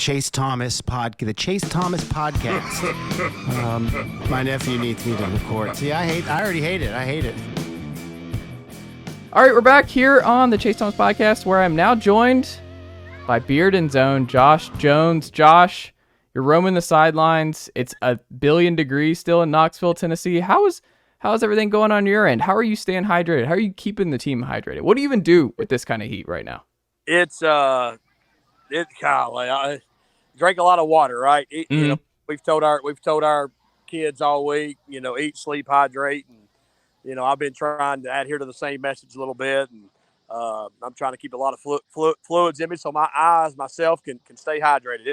Chase Thomas podcast. My nephew needs me to record. See, I already hate it. I hate it. All right, we're back here on the Chase Thomas podcast, where I'm now joined by Bearden's own Josh Jones. Josh, you're roaming the sidelines. It's 1,000,000,000 degrees still in Knoxville, Tennessee. How's everything going on your end? How are you staying hydrated? How are you keeping the team hydrated? What do you even do with this kind of heat right now? It's I drink a lot of water, right? You know, we've told our kids all week, you know, eat, sleep, hydrate, and you know, I've been trying to adhere to the same message a little bit, and I'm trying to keep a lot of fluids in me, so my eyes myself can stay hydrated.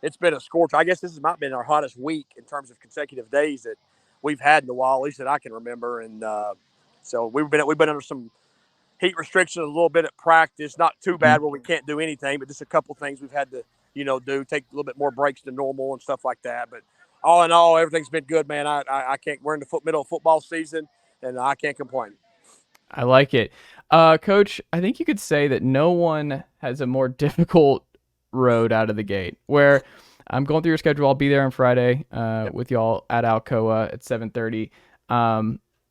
It's been a scorcher. I guess this might have been our hottest week in terms of consecutive days that we've had in a while, at least that I can remember, and so we've been under some heat restrictions a little bit at practice. Not too bad where we can't do anything, but just a couple things we've had to, you know, take a little bit more breaks than normal and stuff like that. But all in all, everything's been good, man. I can't. We're in the middle of football season, and I can't complain. I like it. Coach, I think you could say that no one has a more difficult road out of the gate. Where I'm going through your schedule. I'll be there on Friday with y'all at Alcoa at 7:30.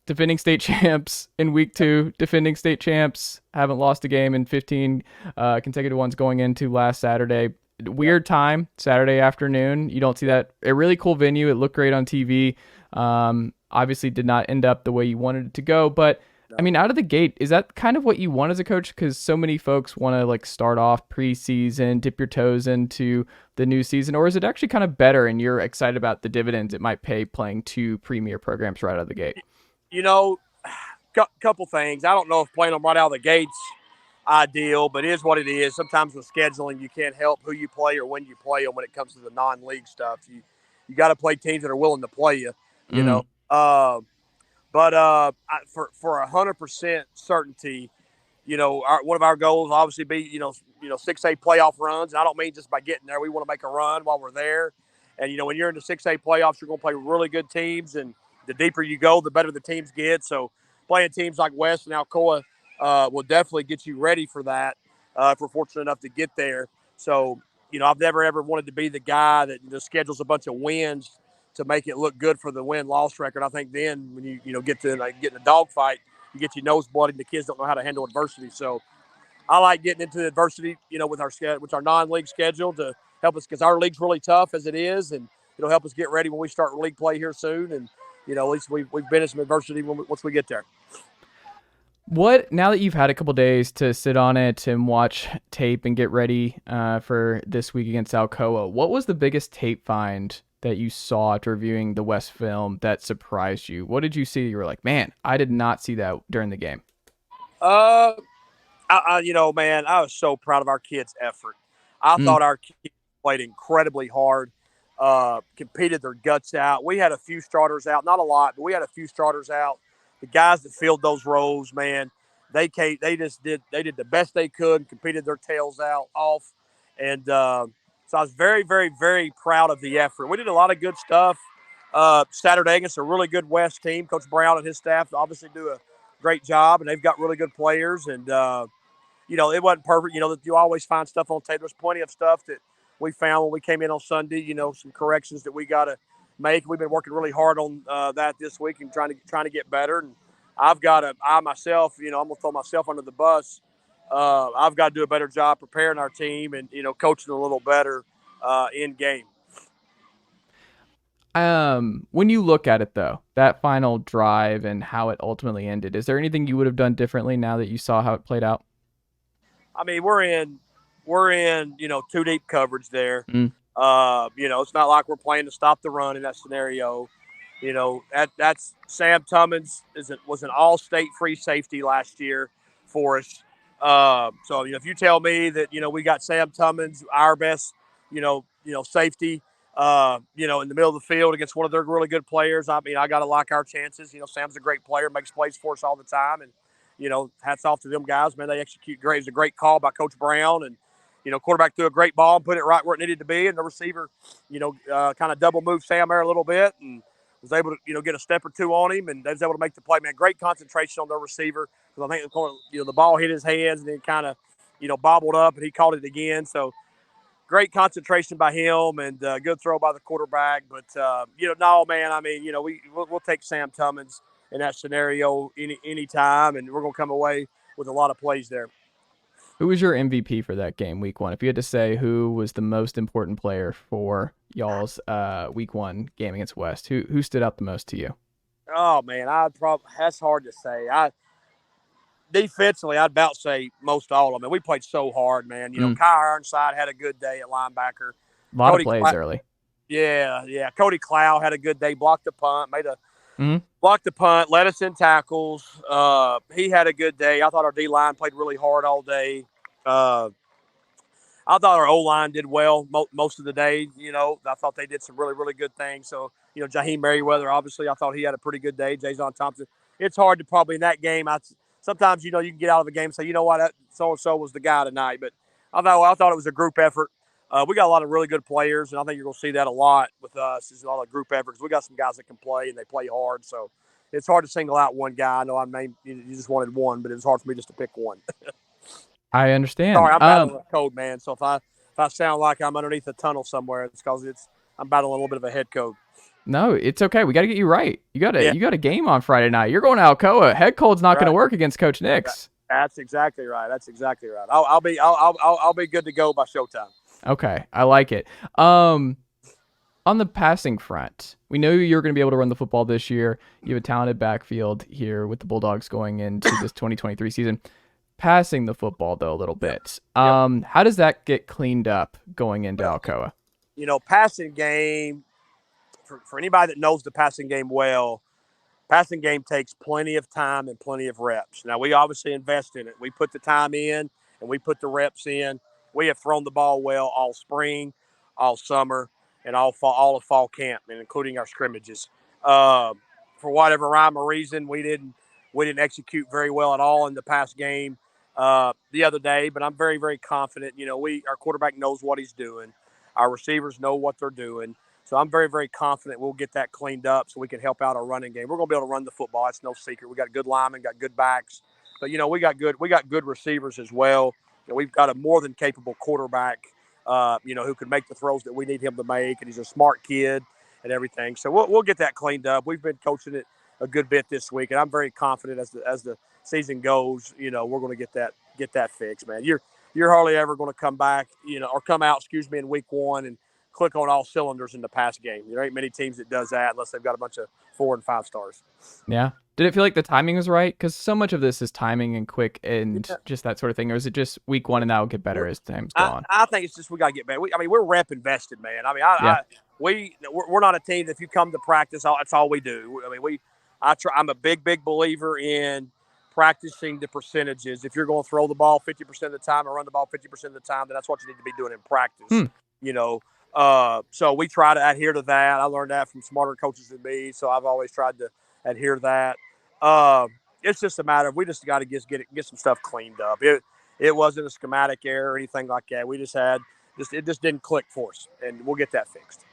Defending state champs in week 2, defending state champs, haven't lost a game in 15 consecutive ones going into last Saturday. Weird time, Saturday afternoon. You don't see that. A really cool venue. It looked great on TV. Obviously did not end up the way you wanted it to go. But, I mean, out of the gate, is that kind of what you want as a coach? Because so many folks want to like start off preseason, dip your toes into the new season. Or is it actually kind of better and you're excited about the dividends it might pay playing 2 premier programs right out of the gate? You know, couple things. I don't know if playing them right out of the gate's ideal, but it is what it is. Sometimes with scheduling, you can't help who you play or when you play them when it comes to the non-league stuff. You got to play teams that are willing to play you, you know. But for 100% certainty, you know, one of our goals will obviously be, you know, 6A playoff runs. And I don't mean just by getting there. We want to make a run while we're there. And, you know, when you're in the 6A playoffs, you're going to play really good teams, and the deeper you go, the better the teams get. So playing teams like West and Alcoa will definitely get you ready for that if we're fortunate enough to get there. So, you know, I've never, ever wanted to be the guy that just schedules a bunch of wins to make it look good for the win-loss record. I think then when you get to get in a dogfight, you get your nose bloody and the kids don't know how to handle adversity. So I like getting into the adversity, you know, with our non-league schedule to help us, because our league's really tough as it is, and it'll help us get ready when we start league play here soon. And you know, at least we've been in some adversity once we get there. What, now that you've had a couple days to sit on it and watch tape and get ready for this week against Alcoa, what was the biggest tape find that you saw after reviewing the West film that surprised you? What did you see? You were like, man, I did not see that during the game. You know, man, I was so proud of our kids' effort. I thought our kids played incredibly hard. Competed their guts out. We had a few starters out, not a lot, but we had a few starters out. The guys that filled those roles, man, they did the best they could and competed their tails off. And so I was very, very, very proud of the effort. We did a lot of good stuff Saturday against a really good West team. Coach Brown and his staff obviously do a great job, and they've got really good players. And you know, it wasn't perfect. You know, that you always find stuff on tape. There's plenty of stuff that we found when we came in on Sunday, you know, some corrections that we got to make. We've been working really hard on that this week and trying to get better. And I myself, you know, I'm going to throw myself under the bus. I've got to do a better job preparing our team and, you know, coaching a little better in game. When you look at it, though, that final drive and how it ultimately ended, is there anything you would have done differently now that you saw how it played out? I mean, we're in, you know, 2 deep coverage there. You know, it's not like we're playing to stop the run in that scenario. You know, that's Sam Tummins was an all-state free safety last year for us. So, you know, if you tell me that, you know, we got Sam Tummins, our best, you know, safety, you know, in the middle of the field against one of their really good players, I mean, I got to like our chances. You know, Sam's a great player, makes plays for us all the time. And, you know, hats off to them guys, man. They execute great. It was a great call by Coach Brown. And, you know, quarterback threw a great ball and put it right where it needed to be. And the receiver, you know, kind of double moved Sam there a little bit and was able to, you know, get a step or two on him. And they was able to make the play, man. Great concentration on their receiver. Because I think, you know, the ball hit his hands and then kind of, you know, bobbled up and he caught it again. So great concentration by him and good throw by the quarterback. But no, man. I mean, we'll take Sam Tummins in that scenario any time, and we're gonna come away with a lot of plays there. Who was your MVP for that game, week 1? If you had to say who was the most important player for y'all's week 1 game against West, who stood out the most to you? Oh man, that's hard to say. Defensively, I'd about say most all of them. We played so hard, man. Kai Ironside had a good day at linebacker. A lot of plays early. Yeah. Cody Clow had a good day. Blocked the punt, blocked the punt, led us in tackles. He had a good day. I thought our D-line played really hard all day. I thought our O-line did well most of the day. I thought they did some really, really good things. So, Jaheim Merriweather, obviously, I thought he had a pretty good day. Jason Thompson. It's hard to probably in that game. Sometimes, you can get out of a game and say, you know what, so-and-so was the guy tonight. But I thought it was a group effort. We got a lot of really good players, and I think you're going to see that a lot with us. Is a lot of group efforts. We got some guys that can play, and they play hard. So it's hard to single out one guy. I know you just wanted one, but it was hard for me just to pick one. I understand. Sorry, I'm battling a cold, man. So if I sound like I'm underneath a tunnel somewhere, it's because I'm battling a little bit of a head cold. No, it's okay. We got to get you right. You got a game on Friday night. You're going to Alcoa. Head cold's not going to work against Coach Nix. That's exactly right. I'll be good to go by showtime. Okay, I like it. On the passing front, we know you're going to be able to run the football this year. You have a talented backfield here with the Bulldogs going into this 2023 season. Passing the football, though, a little bit. How does that get cleaned up going into Alcoa? Passing game, for anybody that knows the passing game well, passing game takes plenty of time and plenty of reps. Now, we obviously invest in it. We put the time in, and we put the reps in. We have thrown the ball well all spring, all summer, and all of fall camp, and including our scrimmages. For whatever rhyme or reason, we didn't execute very well at all in the pass game the other day, but I'm very, very confident. Our quarterback knows what he's doing. Our receivers know what they're doing. So I'm very, very confident we'll get that cleaned up so we can help out our running game. We're going to be able to run the football. That's no secret. We got good linemen, got good backs, but we got good receivers as well. We've got a more than capable quarterback, who can make the throws that we need him to make, and he's a smart kid and everything. So we'll get that cleaned up. We've been coaching it a good bit this week, and I'm very confident as the season goes. We're going to get that fixed, man. You're hardly ever going to come back, or come out, in week 1 and click on all cylinders in the pass game. There ain't many teams that does that unless they've got a bunch of 4 and 5 stars. Yeah. Did it feel like the timing was right? Because so much of this is timing and quick and just that sort of thing. Or is it just week 1 and that will get better as time's go on? I think it's just we got to get better. We're rep invested, man. We're not a team that if you come to practice, that's all we do. I'm a big believer in practicing the percentages. If you're going to throw the ball 50% of the time or run the ball 50% of the time, then that's what you need to be doing in practice. So we try to adhere to that. I learned that from smarter coaches than me, so I've always tried to adhere to that. It's just a matter of we just got to get some stuff cleaned up. It wasn't a schematic error or anything like that. We it just didn't click for us, and we'll get that fixed.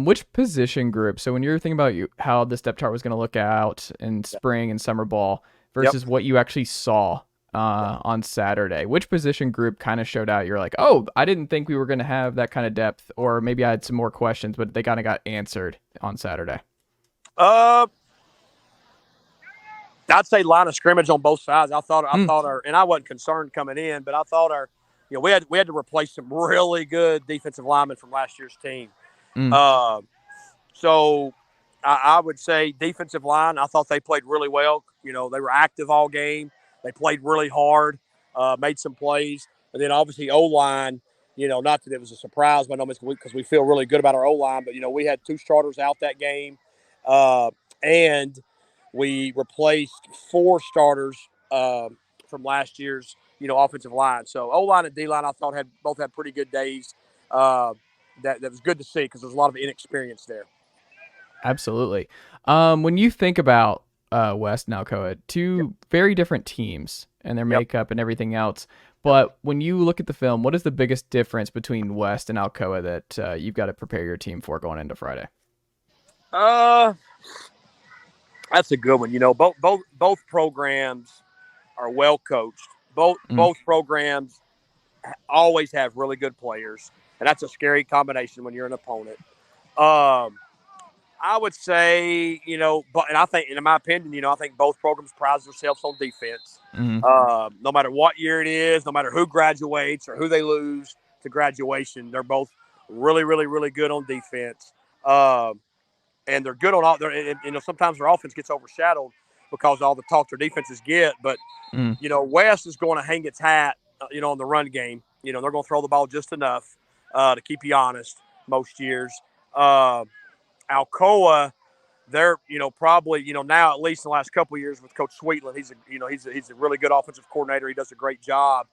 Which position group? So when you're thinking about how the step chart was going to look out in spring and summer ball versus what you actually saw on Saturday, which position group kind of showed out? You're like, oh, I didn't think we were going to have that kind of depth, or maybe I had some more questions, but they kind of got answered on Saturday. I'd say line of scrimmage on both sides. I thought and I wasn't concerned coming in, but I thought we had to replace some really good defensive linemen from last year's team. So I would say defensive line, I thought they played really well. They were active all game. They played really hard, made some plays. And then obviously O-line, not that it was a surprise by no means because we feel really good about our O-line, but, we had 2 starters out that game. And we replaced 4 starters from last year's, offensive line. So O-line and D-line I thought both had pretty good days. That was good to see because there's a lot of inexperience there. Absolutely. When you think about West and Alcoa, 2 very different teams and their makeup and everything else. But when you look at the film, what is the biggest difference between West and Alcoa that you've got to prepare your team for going into Friday? That's a good one. Both programs are well coached. Both programs always have really good players, and that's a scary combination when you're an opponent. I would say, but and I think, in my opinion, I think both programs prize themselves on defense. Mm-hmm. No matter what year it is, no matter who graduates or who they lose to graduation, they're both really, really, really good on defense. And they're good on all. Sometimes their offense gets overshadowed because of all the talk their defenses get. But West is going to hang its hat, on the run game. They're going to throw the ball just enough to keep you honest most years. Alcoa, they're probably now, at least in the last couple of years with Coach Sweetland, he's a really good offensive coordinator. He does a great job.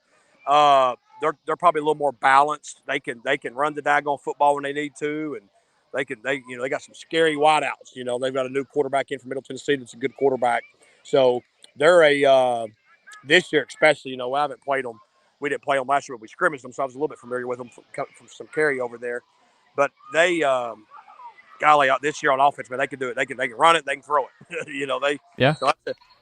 They're probably a little more balanced. They can run the daggone football when they need to, and they got some scary wideouts. They've got a new quarterback in from Middle Tennessee that's a good quarterback. So they're this year especially. I haven't played them. We didn't play them last year, but we scrimmaged them, so I was a little bit familiar with them from some carryover there. But they. Golly, this year on offense, man, they can do it. They can run it. They can throw it. Yeah. So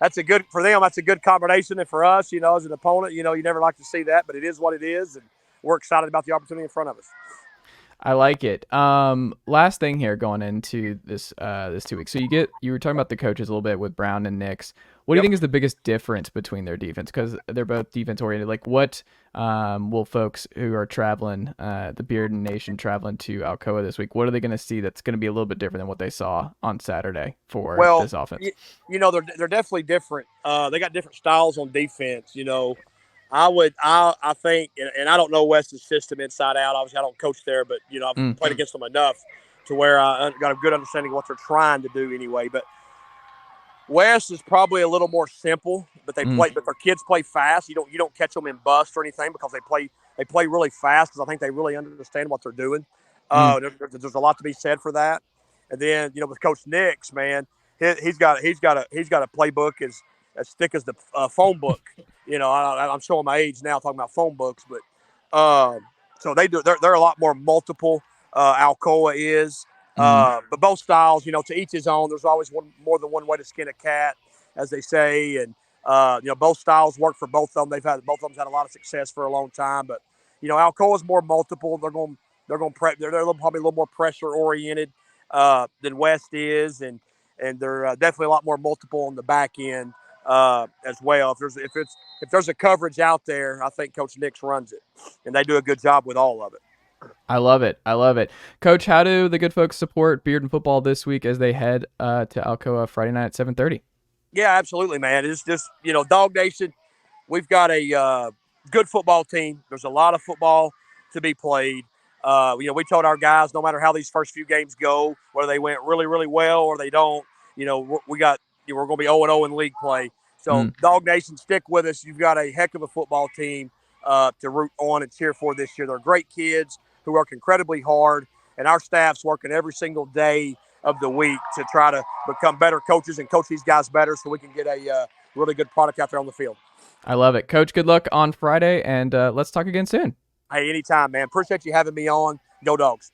that's a good for them. That's a good combination, and for us, as an opponent, you never like to see that, but it is what it is, and we're excited about the opportunity in front of us. I like it. Last thing here going into this 2 weeks. So you were talking about the coaches a little bit with Brown and Nix. What do you think is the biggest difference between their defense? Because they're both defense oriented. Like, what will folks who are traveling, the Bearden Nation traveling to Alcoa this week, what are they going to see that's going to be a little bit different than what they saw on Saturday for this offense? They're definitely different. They got different styles on defense. I think, and I don't know West's system inside out. Obviously, I don't coach there, but I've played against them enough to where I got a good understanding of what they're trying to do anyway. But West is probably a little more simple, but but their kids play fast. You don't catch them in bust or anything because they play really fast because I think they really understand what they're doing. There's a lot to be said for that. And then with Coach Nix, man, he's got a playbook as thick as the phone book. I'm showing my age now talking about phone books, but so they're a lot more multiple. Alcoa is. But both styles, to each his own. There's always more than one way to skin a cat, as they say. And, both styles work for both of them. Both of them had a lot of success for a long time. But, Alcoa is more multiple. They're probably a little more pressure oriented than West is. And they're definitely a lot more multiple on the back end as well. If there's a coverage out there, I think Coach Nix runs it. And they do a good job with all of it. I love it. Coach, how do the good folks support Bearden football this week as they head to Alcoa Friday night at 7:30? Yeah, absolutely, man. It's just, Dog Nation, we've got a good football team. There's a lot of football to be played. We told our guys, no matter how these first few games go, whether they went really, really well or they don't, we're going to be 0-0 in league play. So, Dog Nation, stick with us. You've got a heck of a football team to root on and cheer for this year. They're great kids who work incredibly hard, and our staff's working every single day of the week to try to become better coaches and coach these guys better so we can get a really good product out there on the field. I love it. Coach, good luck on Friday, and let's talk again soon. Hey, anytime, man. Appreciate you having me on. Go Dogs.